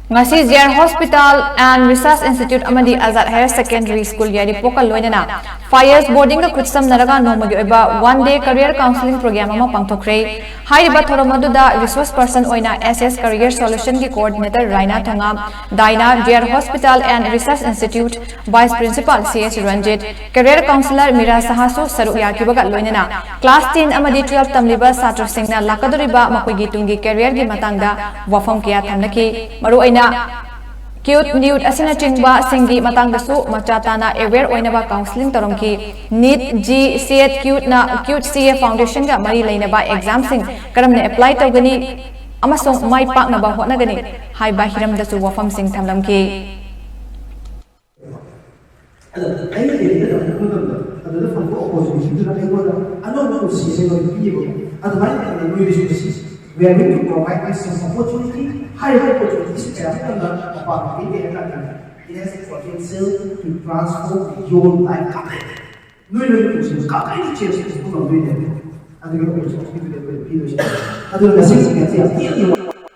ngasi 𝗔𝗠 Hospital and Research Institute amadi Azad Higher Secondary School yari pokal loinana fires boarding ka kutsam naraga nomagi oiba 1-day career counseling program ama pangthokre haiba thoromaduda resource person oina SS Career Solution ki coordinator Raina Thangam Daina 𝗔𝗠 Hospital and Research Institute Vice Principal CS Ranjit Career Counselor Mira Sahasu saru yakibaga loinana class 10 amadi 12 tamliba satra singna lakaduriba makoigi tungi career gi matangda wafam kiya thamnaki maru cute nude asina chingba singi matang dasu machatana aware oinaba counseling toromki NEET G CET cute CA foundation ga mari leinaba exam sing karamne apply tawgani amasong mai paknaba hotnagani haiba hiram dasu wafam sing thamlamki we are going to provide some opportunity, higher opportunities to about it has the potential to transform your life completely. No, change to